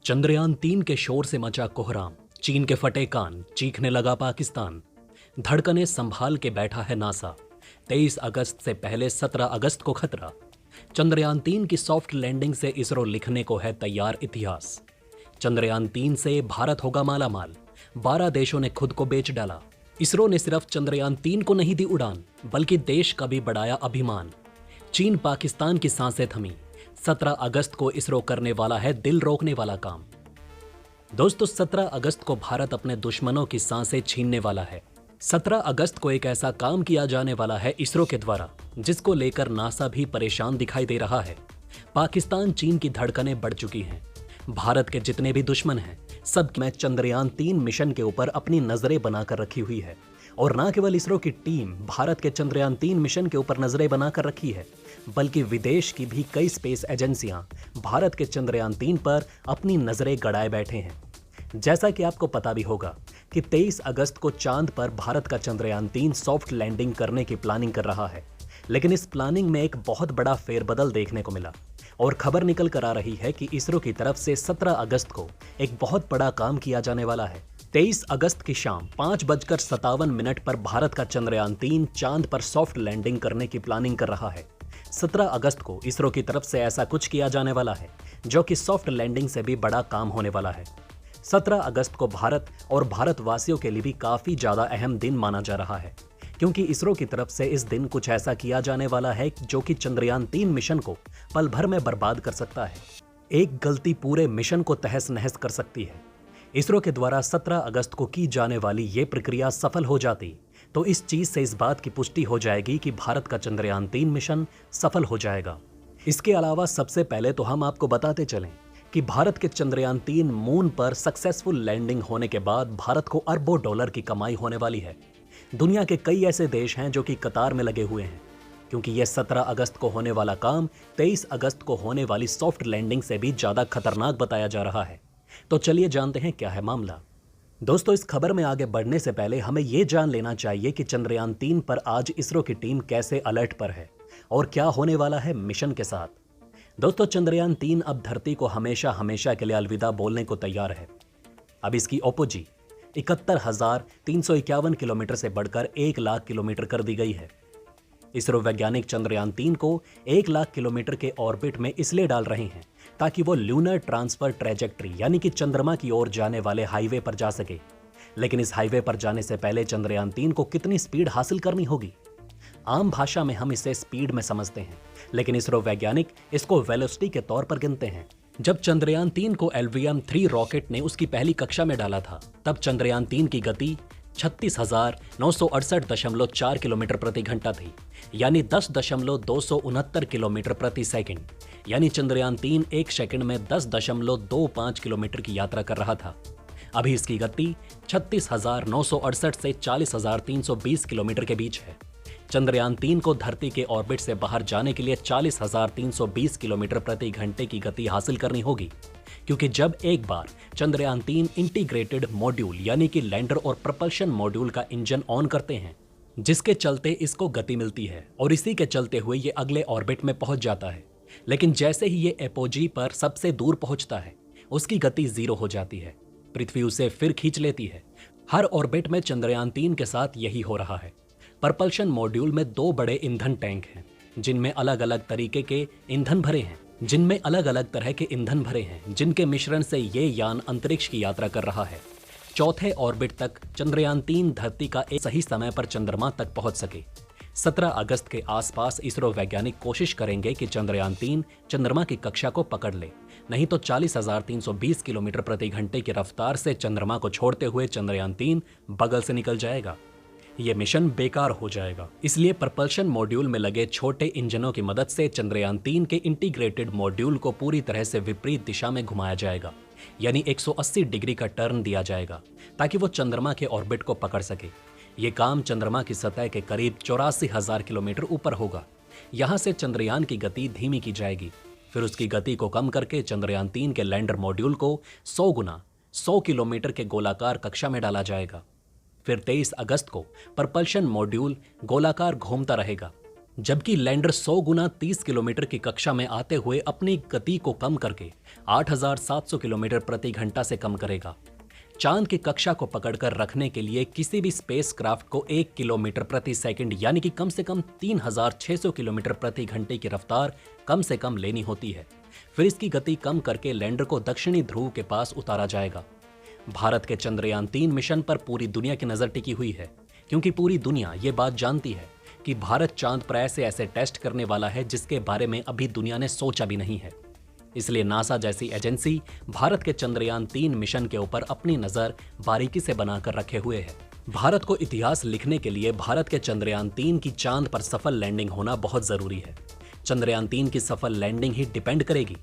चंद्रयान 3 के शोर से मचा कोहराम, चीन के फटे कान, चीखने लगा पाकिस्तान। धड़कने संभाल के बैठा है नासा। 23 अगस्त से पहले 17 अगस्त को खतरा। चंद्रयान 3 की सॉफ्ट लैंडिंग से इसरो लिखने को है तैयार इतिहास। चंद्रयान 3 से भारत होगा मालामाल। 12 देशों ने खुद को बेच डाला। इसरो ने सिर्फ चंद्रयान 3 को नहीं दी उड़ान, बल्कि देश का भी बढ़ाया अभिमान। चीन पाकिस्तान की सांसें थमी। 17 अगस्त को इसरो करने वाला है दिल रोकने वाला काम। दोस्तों, 17 अगस्त को भारत अपने दुश्मनों की सांसें छीनने वाला है। 17 अगस्त को एक ऐसा काम किया जाने वाला है इसरो के द्वारा, जिसको लेकर नासा भी परेशान दिखाई दे रहा है। पाकिस्तान चीन की धड़कनें बढ़ चुकी हैं। भारत के जितने भी दुश्मन हैं, सब में चंद्रयान 3 मिशन के ऊपर अपनी नजरें बनाकर रखी हुई है। और न केवल इसरो की टीम भारत के चंद्रयान 3 मिशन के ऊपर नजरें बनाकर रखी है, बल्कि विदेश की भी कई स्पेस एजेंसियां भारत के चंद्रयान 3 पर अपनी नजरें गड़ाए बैठे हैं। जैसा कि आपको पता भी होगा कि 23 अगस्त को चांद पर भारत का चंद्रयान 3 सॉफ्ट लैंडिंग करने की प्लानिंग कर रहा है। लेकिन इस प्लानिंग में एक बहुत बड़ा फेरबदल देखने को मिला और खबर निकल कर आ रही है कि इसरो की तरफ से 17 अगस्त को एक बहुत बड़ा काम किया जाने वाला है। 23 अगस्त की शाम 5:57 पर भारत का चंद्रयान 3 चांद पर सॉफ्ट लैंडिंग करने की प्लानिंग कर रहा है। 17 अगस्त को इसरो की तरफ से ऐसा कुछ किया जाने वाला है जो कि सॉफ्ट लैंडिंग से भी बड़ा काम होने वाला है। 17 अगस्त को भारत और भारतवासियों के लिए भी काफी ज्यादा अहम दिन माना जा रहा है, क्योंकि इसरो की तरफ से इस दिन कुछ ऐसा किया जाने वाला है जो कि चंद्रयान 3 मिशन को पल भर में बर्बाद कर सकता है। एक गलती पूरे मिशन को तहस नहस कर सकती है। इसरो के द्वारा 17 अगस्त को की जाने वाली ये प्रक्रिया सफल हो जाती तो इस चीज से इस बात की पुष्टि हो जाएगी कि भारत का चंद्रयान 3 मिशन सफल हो जाएगा। इसके अलावा सबसे पहले तो हम आपको बताते चलें कि भारत के चंद्रयान 3 मून पर सक्सेसफुल लैंडिंग होने के बाद भारत को अरबों डॉलर की कमाई होने वाली है। दुनिया के कई ऐसे देश हैं जो कि कतार में लगे हुए हैं, क्योंकि यह 17 अगस्त को होने वाला काम 23 अगस्त को होने वाली सॉफ्ट लैंडिंग से भी ज्यादा खतरनाक बताया जा रहा है। तो चलिए जानते हैं क्या है मामला। दोस्तों, इस खबर में आगे बढ़ने से पहले हमें यह जान लेना चाहिए कि चंद्रयान 3 पर आज इसरो की टीम कैसे अलर्ट पर है और क्या होने वाला है मिशन के साथ। दोस्तों, चंद्रयान 3 अब धरती को हमेशा हमेशा के लिए अलविदा बोलने को तैयार है। अब इसकी ओपोजी 71,351 किलोमीटर से बढ़कर 1 लाख किलोमीटर कर दी गई है। इसरो वैज्ञानिक चंद्रयान 3 को 1 लाख किलोमीटर के ऑर्बिट में इसलिए डाल रहे हैं ताकि वो ल्यूनर ट्रांसफर ट्रैजेक्टरी यानी कि चंद्रमा की ओर जाने वाले हाईवे पर जा सके। लेकिन इस हाईवे पर जाने से पहले चंद्रयान 3 को कितनी स्पीड हासिल करनी होगी? आम भाषा में हम इसे स्पीड में समझते हैं, लेकिन इसरो वैज्ञानिक इसको वेलोसिटी के तौर पर गिनते हैं। जब चंद्रयान 3 को LVM-3 रॉकेट ने उसकी पहली कक्षा में डाला था, तब चंद्रयान 3 की गति 36,968.4 किलोमीटर प्रति घंटा थी, यानी 10.269 किलोमीटर प्रति सेकंड। यानी चंद्रयान 3 एक सेकंड में 10.25 किलोमीटर की यात्रा कर रहा था। अभी इसकी गति 36,968 से 40,320 किलोमीटर के बीच है। चंद्रयान 3 को धरती के ऑर्बिट से बाहर जाने के लिए 40,320 किलोमीटर प्रति घंटे की गति हासिल करनी होगी, क्योंकि जब एक बार चंद्रयान 3 इंटीग्रेटेड मॉड्यूल यानी कि लैंडर और प्रपल्शन मॉड्यूल का इंजन ऑन करते हैं, जिसके चलते इसको गति मिलती है और इसी के चलते हुए ये अगले ऑर्बिट में पहुंच जाता है। लेकिन जैसे ही ये एपोजी पर सबसे दूर पहुंचता है, उसकी गति 0 हो जाती है। पृथ्वी उसे फिर खींच लेती है। हर ऑर्बिट में चंद्रयान 3 के साथ यही हो रहा है। प्रपल्शन मॉड्यूल में 2 बड़े ईंधन टैंक हैं, जिनमें अलग अलग तरीके के ईंधन भरे हैं, जिनके मिश्रण से ये यान अंतरिक्ष की यात्रा कर रहा है। चौथे ऑर्बिट तक चंद्रयान 3 धरती का एक सही समय पर चंद्रमा तक पहुंच सके। 17 अगस्त के आसपास इसरो वैज्ञानिक कोशिश करेंगे कि चंद्रयान 3 चंद्रमा की कक्षा को पकड़ ले, नहीं तो 40,320 किलोमीटर प्रति घंटे की रफ्तार से चंद्रमा को छोड़ते हुए चंद्रयान 3 बगल से निकल जाएगा। यह मिशन बेकार हो जाएगा। इसलिए प्रपल्शन मॉड्यूल में लगे छोटे इंजनों की मदद से चंद्रयान 3 के इंटीग्रेटेड मॉड्यूल को पूरी तरह से विपरीत दिशा में घुमाया जाएगा, यानी 180 डिग्री का टर्न दिया जाएगा, ताकि वो चंद्रमा के ऑर्बिट को पकड़ सके। ये काम चंद्रमा की सतह के करीब 84,000 किलोमीटर ऊपर होगा। यहां से चंद्रयान की गति धीमी की जाएगी। फिर उसकी गति को कम करके चंद्रयान 3 के लैंडर मॉड्यूल को 100 गुना 100 किलोमीटर के गोलाकार कक्षा में डाला जाएगा। फिर 23 अगस्त को प्रपल्शन मॉड्यूल गोलाकार घूमता रहेगा, जबकि लैंडर 100 गुना 30 किलोमीटर की कक्षा में आते हुए अपनी गति को कम करके 8,700 किलोमीटर प्रति घंटा से कम करेगा। चांद की कक्षा को पकड़कर रखने के लिए किसी भी स्पेसक्राफ्ट को 1 किलोमीटर प्रति सेकंड यानी कि कम से कम 3,600 किलोमीटर प्रति घंटे की रफ्तार कम से कम लेनी होती है। फिर इसकी गति कम करके लैंडर को दक्षिणी ध्रुव के पास उतारा जाएगा। भारत के चंद्रयान 3 मिशन पर पूरी दुनिया की नजर टिकी हुई है, क्योंकि पूरी दुनिया ये बात जानती है कि भारत चांद पर ऐसे टेस्ट करने वाला है जिसके बारे में अभी दुनिया ने सोचा भी नहीं है। इसलिए नासा जैसी एजेंसी भारत के चंद्रयान 3 मिशन के ऊपर अपनी नजर बारीकी से बनाकर रखे हुए है। भारत को इतिहास लिखने के लिए भारत के चंद्रयान 3 की चांद पर सफल लैंडिंग होना बहुत जरूरी है। चंद्रयान 3 की सफल लैंडिंग ही डिपेंड करेगी